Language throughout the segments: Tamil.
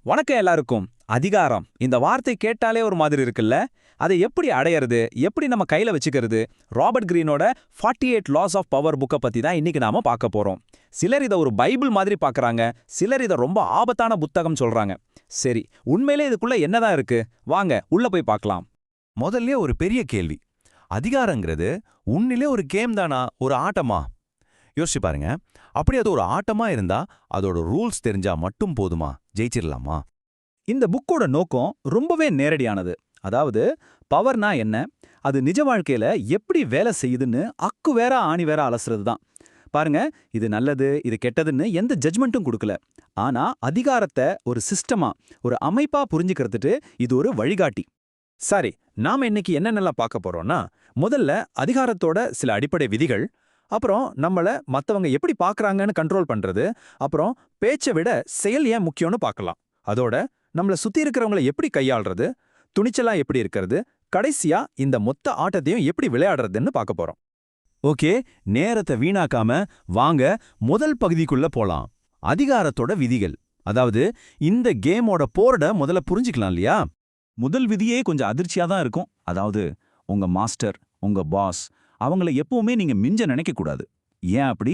வணக்கம் எல்லாருக்கும். அதிகாரம் இந்த வார்த்தை கேட்டாலே ஒரு மாதிரி இருக்குல்ல. அதை எப்படி அடையிறது, எப்படி நம்ம கையில வச்சுக்கிறது? ராபர்ட் கிரீனோட 48 லாஸ் ஆஃப் பவர் புக்கை பத்தி தான் இன்னைக்கு நாம பார்க்க போறோம். சிலர் இதை ஒரு பைபிள் மாதிரி பார்க்கறாங்க, சிலர் இதை ரொம்ப ஆபத்தான புத்தகம் சொல்றாங்க. சரி, உண்மையிலே இதுக்குள்ள என்னதான் இருக்கு? வாங்க உள்ள போய் பார்க்கலாம். முதல்ல ஒரு பெரிய கேள்வி. அதிகாரங்கிறது உன்னிலே ஒரு கேம் தானா, ஒரு ஆட்டமா? யோசிச்சு பாருங்க. அப்படி அது ஒரு ஆட்டமா இருந்தா அதோட ரூல்ஸ் தெரிஞ்சா மட்டும் போதுமா? ஜெயிச்சிடலாமா? இந்த புக்கோட நோக்கம் ரொம்பவே நேரடியானது. அதாவது பவர்னா என்ன, அது நிஜ வாழ்க்கையில எப்படி வேலை செய்யுதுன்னு அக்கு வேற ஆணி வேற அலசுறது தான். பாருங்க, இது நல்லது இது கெட்டதுன்னு எந்த ஜட்ஜ்மெண்ட்டும் கொடுக்கல. ஆனா அதிகாரத்தை ஒரு சிஸ்டமா, ஒரு அமைப்பா புரிஞ்சுக்கிறதுட்டு இது ஒரு வழிகாட்டி. சரி, நாம இன்னைக்கு என்னென்னலாம் பார்க்க போறோம்னா, முதல்ல அதிகாரத்தோட சில அடிப்படை விதிகள், அப்புறம் நம்மள மத்தவங்க எப்படி பார்க்கறாங்கன்னு கண்ட்ரோல் பண்றது, அப்புறம் பேச்சை விட செயல் ஏன் முக்கியம்னு பார்க்கலாம். அதோட நம்மள சுத்தி இருக்கிறவங்கள எப்படி கையாள்றது, துணிச்சலா எப்படி இருக்கிறது, கடைசியா இந்த மொத்த ஆட்டத்தையும் எப்படி விளையாடுறதுன்னு பார்க்க போறோம். ஓகே, நேரத்தை வீணாக்காம வாங்க முதல் பகுதிக்குள்ள போலாம். அதிகாரத்தோட விதிகள். அதாவது இந்த கேமோட போர்ட முதல்ல புரிஞ்சுக்கலாம் இல்லையா? முதல் விதியே கொஞ்சம் அதிர்ச்சியா தான் இருக்கும். அதாவது உங்க மாஸ்டர், உங்க பாஸ், அவங்கள எப்பவுமே நீங்க மிஞ்ச நினைக்க கூடாது. ஏன் அப்படி?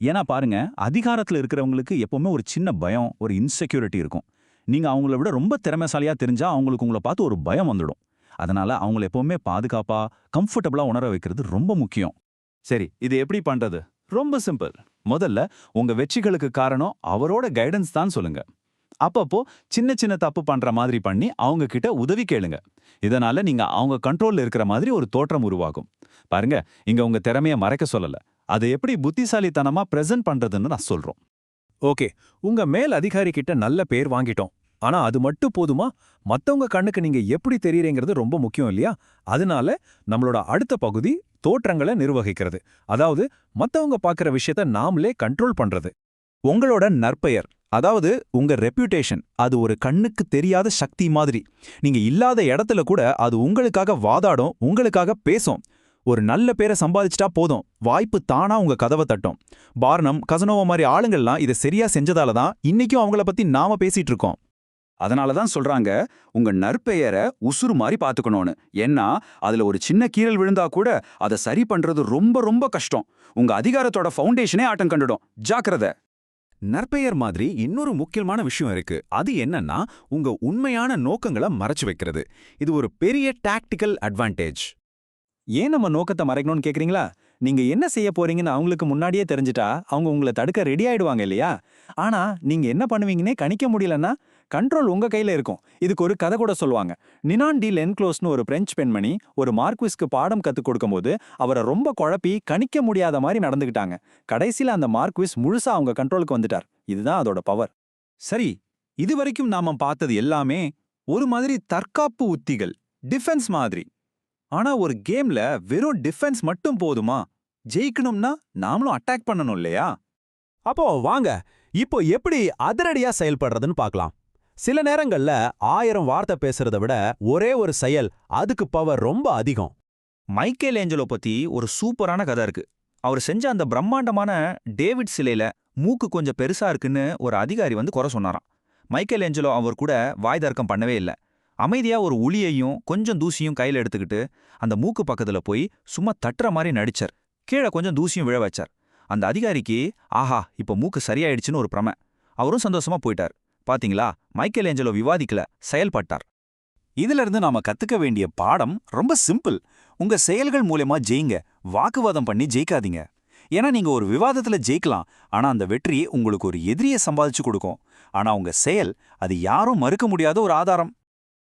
ஏன்னா பாருங்க, அதிகாரத்துல இருக்கிறவங்களுக்கு எப்பவுமே ஒரு சின்ன பயம், ஒரு இன்செக்யூரிட்டி இருக்கும். நீங்க அவங்கள விட ரொம்ப திறமைசாலியா தெரிஞ்சா அவங்களுக்கு உங்களை பார்த்து ஒரு பயம் வந்துடும். அதனால அவங்கள எப்பவுமே பாதுகாப்பா, கம்ஃபர்டபுளா உணர வைக்கிறது ரொம்ப முக்கியம். சரி, இது எப்படி பண்றது? ரொம்ப சிம்பிள். முதல்ல உங்க வெற்றிகளுக்கு காரணம் அவரோட கைடன்ஸ் தான் சொல்லுங்க. அப்பப்போ சின்ன சின்ன தப்பு பண்ற மாதிரி பண்ணி அவங்க கிட்ட உதவி கேளுங்க. இதனால நீங்க அவங்க கண்ட்ரோல்ல இருக்கிற மாதிரி ஒரு தோற்றம் உருவாகும். பாருங்க, இங்க உங்க திறமைய மறைக்க சொல்லல, அதை எப்படி புத்திசாலித்தனமா பிரசன்ட் பண்றதுன்னு நான் சொல்றோம். ஓகே, உங்க மேல் அதிகாரி கிட்ட நல்ல பேர் வாங்கிட்டோம். ஆனா அது மட்டும் போதுமா? மத்தவங்க கண்ணுக்கு நீங்க எப்படி தெரியறீங்கிறது ரொம்ப முக்கியம் இல்லையா? அதனால நம்மளோட அடுத்த பகுதி தோற்றங்களை நிர்வகிக்கிறது. அதாவது மத்தவங்க பார்க்குற விஷயத்த நாமளே கண்ட்ரோல் பண்றது. உங்களோட நற்பெயர், அதாவது உங்க ரெப்யூட்டேஷன், அது ஒரு கண்ணுக்கு தெரியாத சக்தி மாதிரி. நீங்க இல்லாத இடத்துல கூட அது உங்களுக்காக வாதாடும், உங்களுக்காக பேசும். ஒரு நல்ல பேரை சம்பாதிச்சிட்டா போதும், வாய்ப்பு தானா உங்க கதவை தட்டும். பார்னம், கசனோவா மாதிரி ஆளுங்கள்லாம் இதை சரியா செஞ்சதால தான் இன்னைக்கும் அவங்கள பத்தி நாம பேசிட்டு இருக்கோம். அதனால தான் சொல்றாங்க, உங்க நற்பெயரை உசுறு மாதிரி பார்த்துக்கணும்னு. ஏன்னா அதுல ஒரு சின்ன கீறல் விழுந்தா கூட அதை சரி பண்றது ரொம்ப ரொம்ப கஷ்டம். உங்க அதிகாரத்தோட ஃபவுண்டேஷனே ஆட்டம் கண்டுடும். ஜாக்கிரதை. நற்பெயர் மாதிரி இன்னொரு முக்கியமான விஷயம் இருக்கு. அது என்னன்னா, உங்க உண்மையான நோக்கங்களை மறைச்சு வைக்கிறது. இது ஒரு பெரிய டாக்டிக்கல் அட்வான்டேஜ். ஏன் நம்ம நோக்கத்தை மறைக்கணும்னு கேக்குறீங்களா? நீங்க என்ன செய்ய போறீங்கன்னு அவங்களுக்கு முன்னாடியே தெரிஞ்சிட்டா அவங்க உங்களை தடுக்க ரெடி ஆயிடுவாங்க இல்லையா? ஆனா நீங்க என்ன பண்ணுவீங்கன்னே கணிக்க முடியலன்னா கண்ட்ரோல் உங்க கையில இருக்கும். இதுக்கு ஒரு கதை கூட சொல்லுவாங்க. நினான் டி லென்க்ளோஸ்னு ஒரு பிரெஞ்சு பெண்மணி ஒரு மார்க்விஸ்க்கு பாடம் கத்துக் கொடுக்கும்போது அவரை ரொம்ப குழப்பி கணிக்க முடியாத மாதிரி நடந்துகிட்டாங்க. கடைசியில அந்த மார்க்விஸ் முழுசா அவங்க கண்ட்ரோலுக்கு வந்துட்டார். இதுதான் அதோட பவர். சரி, இதுவரைக்கும் நாம பார்த்தது எல்லாமே ஒரு மாதிரி தற்காப்பு உத்திகள், டிஃபென்ஸ் மாதிரி. ஆனா ஒரு கேம்ல வெறும் டிஃபென்ஸ் மட்டும் போதுமா? ஜெயிக்கணும்னா நாமளும் அட்டாக் பண்ணணும் இல்லையா? அப்போ வாங்க இப்போ எப்படி அதிரடியா செயல்படுறதுன்னு பார்க்கலாம். சில நேரங்கள்ல 1000 வார்த்தை பேசுறத விட ஒரே ஒரு செயல், அதுக்கு பவர் ரொம்ப அதிகம். மைக்கேல் ஏஞ்சலோ பத்தி ஒரு சூப்பரான கதை இருக்கு. அவர் செஞ்ச அந்த பிரம்மாண்டமான டேவிட் சிலையில மூக்கு கொஞ்சம் பெருசா இருக்குன்னு ஒரு அதிகாரி வந்து குறை சொன்னாராம். மைக்கேல் ஏஞ்சலோ அவர் கூட வாய் தர்க்கம் பண்ணவே இல்லை. அமைதியா ஒரு உளியையும் கொஞ்சம் தூசியும் கையில எடுத்துக்கிட்டு அந்த மூக்கு பக்கத்துல போய் சும்மா தட்டுற மாதிரி நடிச்சார். கீழே கொஞ்சம் தூசியும் விழ வச்சார். அந்த அதிகாரிக்கு ஆஹா இப்ப மூக்கு சரியாயிடுச்சுன்னு ஒரு பிரமை. அவரும் சந்தோஷமா போயிட்டார். பாத்தீங்களா, மைக்கேல் ஏஞ்சலோ விவாதிக்கல, செயல்பட்டார். இதுல இருந்து நாம கத்துக்க வேண்டிய பாடம் ரொம்ப சிம்பிள். உங்க செயல்கள் மூலமா ஜெயிங்க, வாக்குவாதம் பண்ணி ஜெயிக்காதீங்க. ஏன்னா நீங்க ஒரு விவாதத்துல ஜெயிக்கலாம், ஆனா அந்த வெற்றி உங்களுக்கு ஒரு எதிரியை சம்பாதிச்சு கொடுக்கும். ஆனா உங்க செயல், அது யாரும் மறுக்க முடியாத ஒரு ஆதாரம்.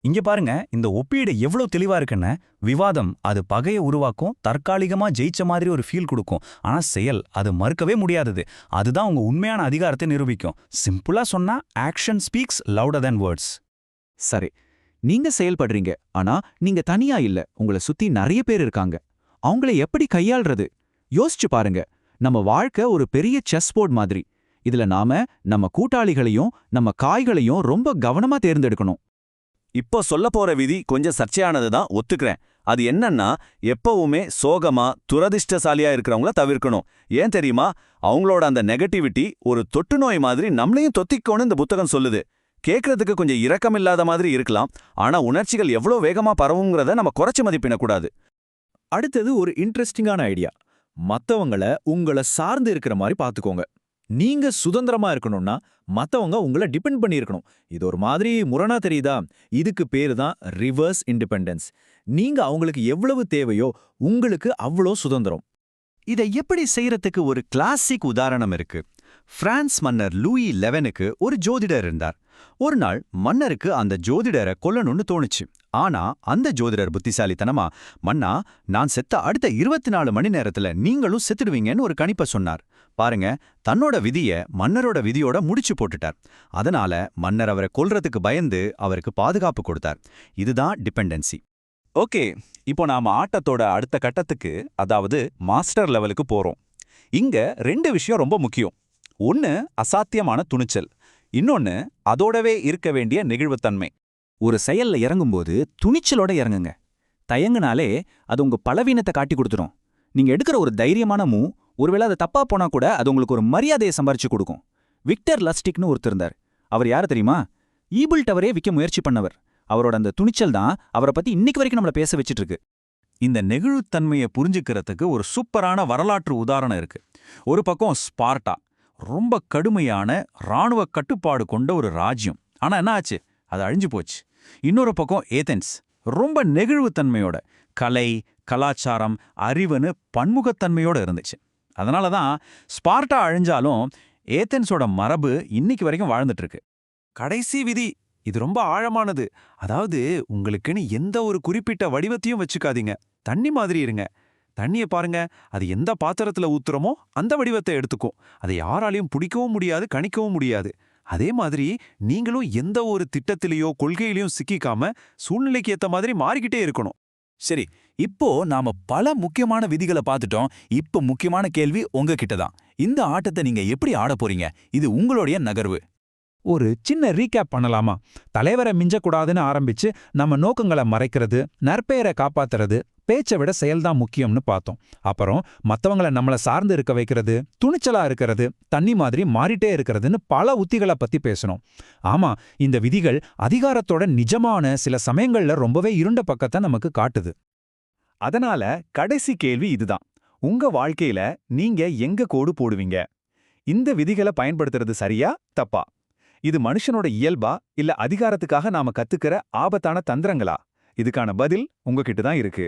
இங்க பாருங்க, இந்த ஒப்பீடு எவ்வளவு தெளிவா இருக்குன்னு. விவாதம் அது பகையை உருவாக்கும், தற்காலிகமா ஜெயிச்ச மாதிரி ஒரு ஃபீல் கொடுக்கும். ஆனா செயல் அது மறுக்கவே முடியாதது. அதுதான் உங்க உண்மையான அதிகாரத்தை நிரூபிக்கும். சிம்பிளா சொன்னா, ஆக்ஷன் ஸ்பீக்ஸ் லவுடர் தென் வேர்ட்ஸ். சரி, நீங்க செயல்படுறீங்க, ஆனா நீங்க தனியா இல்ல, உங்களை சுத்தி நிறைய பேர் இருக்காங்க. அவங்கள எப்படி கையாள்றது? யோசிச்சு பாருங்க. நம்ம வாழ்க்கை ஒரு பெரிய செஸ் போர்ட் மாதிரி. இதுல நாம நம்ம கூட்டாளிகளையும் நம்ம காய்களையும் ரொம்ப கவனமா தேர்ந்தெடுக்கணும். இப்போ சொல்ல போற விதி கொஞ்சம் சர்ச்சையானது தான், ஒத்துக்கிறேன். அது என்னன்னா, எப்பவுமே சோகமா துரதிர்ஷ்டசாலியா இருக்கிறவங்கள தவிர்க்கணும். ஏன் தெரியுமா? அவங்களோட அந்த நெகட்டிவிட்டி ஒரு தொட்டு நோய் மாதிரி நம்மளையும் தொத்திக்கோன்னு இந்த புத்தகம் சொல்லுது. கேட்கறதுக்கு கொஞ்சம் இரக்கமில்லாத மாதிரி இருக்கலாம், ஆனா உணர்ச்சிகள் எவ்வளோ வேகமா பரவுங்கிறத நம்ம குறைச்சு மதிப்பிடக்கூடாது. அடுத்தது ஒரு இன்ட்ரெஸ்டிங்கான ஐடியா. மத்தவங்கள உங்கள சார்ந்து இருக்கிற மாதிரி பாத்துக்கோங்க. நீங்க சுதந்திரமா இருக்கணும்னா மத்தவங்க உங்கள டிபெண்ட் பண்ணி இருக்கணும். இது ஒரு மாதிரி முரணா தெரியுதா? இதுக்கு பேரு தான் ரிவர்ஸ் இண்டிபெண்டன்ஸ். நீங்க அவங்களுக்கு எவ்வளவு தேவையோ உங்களுக்கு அவ்வளோ சுதந்திரம். இதை எப்படி செய்யறதுக்கு ஒரு கிளாசிக் உதாரணம் இருக்கு. பிரான்ஸ் மன்னர் லூயி 11க்கு ஒரு ஜோதிடர் இருந்தார். ஒரு நாள் மன்னருக்கு அந்த ஜோதிடரை கொல்லணும்னு தோணுச்சு. ஆனா அந்த ஜோதிடர் புத்திசாலித்தனமா, மன்னா, நான் செத்த அடுத்த 24 மணி நேரத்துல நீங்களும் செத்துடுவீங்கன்னு ஒரு கணிப்பை சொன்னார். பாருங்க, தன்னோட விதிய மன்னரோட விதியோட முடிச்சு போட்டுட்டார். அதனால மன்னர் அவரை கொல்றதுக்கு பயந்து அவருக்கு பாதுகாப்பு கொடுத்தார். இதுதான் டிபெண்டன்சி. ஓகே, இப்போ நாம ஆட்டத்தோட அடுத்த கட்டத்துக்கு, அதாவது மாஸ்டர் லெவலுக்கு போறோம். இங்க 2 விஷயம் ரொம்ப முக்கியம். ஒன்னு அசாத்தியமான துணிச்சல், இன்னொன்னு அதோடவே இருக்க வேண்டிய நெகிழ்வுத்தன்மை. ஒரு செயல்ல இறங்கும்போது துணிச்சலோட இறங்குங்க. தயங்குனாலே அது உங்க பலவீனத்தை காட்டி கொடுத்துரும். நீங்க எடுக்கிற ஒரு தைரியமான மூவ், ஒருவேளை அது தப்பா போனா கூட அது உங்களுக்கு ஒரு மரியாதையை சம்பாரிச்சு கொடுக்கும். விக்டர் லஸ்டிக்னு ஒருத்தர் இருந்தார். அவர் யாரு தெரியுமா? ஈபிள் டவரே விற்க முயற்சி பண்ணவர். அவரோட அந்த துணிச்சல் தான் அவரை பத்தி இன்னைக்கு வரைக்கும் நம்மள பேச வச்சிட்டு இருக்கு. இந்த நெகிழ்வுத்தன்மையை புரிஞ்சுக்கிறதுக்கு ஒரு சூப்பரான வரலாற்று உதாரணம் இருக்கு. ஒரு பக்கம் ஸ்பார்ட்டா, ரொம்ப கடுமையான இராணுவ கட்டுப்பாடு கொண்ட ஒரு ராஜ்யம். ஆனா என்ன ஆச்சு? அது அழிஞ்சு போச்சு. இன்னொரு பக்கம் ஏதென்ஸ், ரொம்ப நெகிழ்வுத்தன்மையோட, கலை, கலாச்சாரம், அறிவுன்னு பன்முகத்தன்மையோட இருந்துச்சு. அதனால தான் ஸ்பார்ட்டா அழிஞ்சாலும் ஏதென்ஸோட மரபு இன்னைக்கு வரைக்கும் வாழ்ந்துட்டு இருக்கு. கடைசி விதி இது ரொம்ப ஆழமானது. அதாவது உங்களுக்குன்னு எந்த ஒரு குறிப்பிட்ட வடிவத்தையும் வச்சுக்காதீங்க. தண்ணி மாதிரி இருங்க. தண்ணிய பாருங்க, அது எந்த பாத்திரத்துல ஊத்துறமோ அந்த வடிவத்தை எடுத்துக்கும். அதை யாராலையும் பிடிக்கவும் முடியாது, கணிக்கவும் முடியாது. அதே மாதிரி நீங்களும் எந்த ஒரு திட்டத்திலேயோ கொள்கையிலையும் சிக்கிக்காம சூழ்நிலைக்கு ஏத்த மாதிரி மாறிக்கிட்டே இருக்கணும். சரி, இப்போ நாம பல முக்கியமான விதிகளை பார்த்துட்டோம். இப்போ முக்கியமான கேள்வி உங்ககிட்ட தான். இந்த ஆட்டத்தை நீங்க எப்படி ஆடப் போறீங்க? இது உங்களுடைய நகர்வு. ஒரு சின்ன ரீகேப் பண்ணலாமா? தலைவரை மிஞ்சக்கூடாதுன்னு ஆரம்பிச்சு நம்ம நோக்கங்களை மறைக்கிறது, நற்பெயரை காப்பாத்துறது, பேச்சை விட செயல்தான் முக்கியம்னு பார்த்தோம். அப்புறம் மத்தவங்கள நம்மள சார்ந்து இருக்க வைக்கிறது, துணிச்சலா இருக்கிறது, தண்ணி மாதிரி மாறிட்டே இருக்கிறதுன்னு பல உத்திகளை பத்தி பேசணும். ஆமா, இந்த விதிகள் அதிகாரத்தோட நிஜமான சில சமயங்கள்ல ரொம்பவே இருண்ட பக்கத்தை நமக்கு காட்டுது. அதனால கடைசி கேள்வி இதுதான். உங்க வாழ்க்கையில நீங்க எங்க கோடு போடுவீங்க? இந்த விதிகளை பயன்படுத்துறது சரியா தப்பா? இது மனுஷனோட இயல்பா இல்ல அதிகாரத்துக்காக நாம கத்துக்கிற ஆபத்தான தந்திரங்களா? இதுக்கான பதில் உங்ககிட்ட தான் இருக்கு.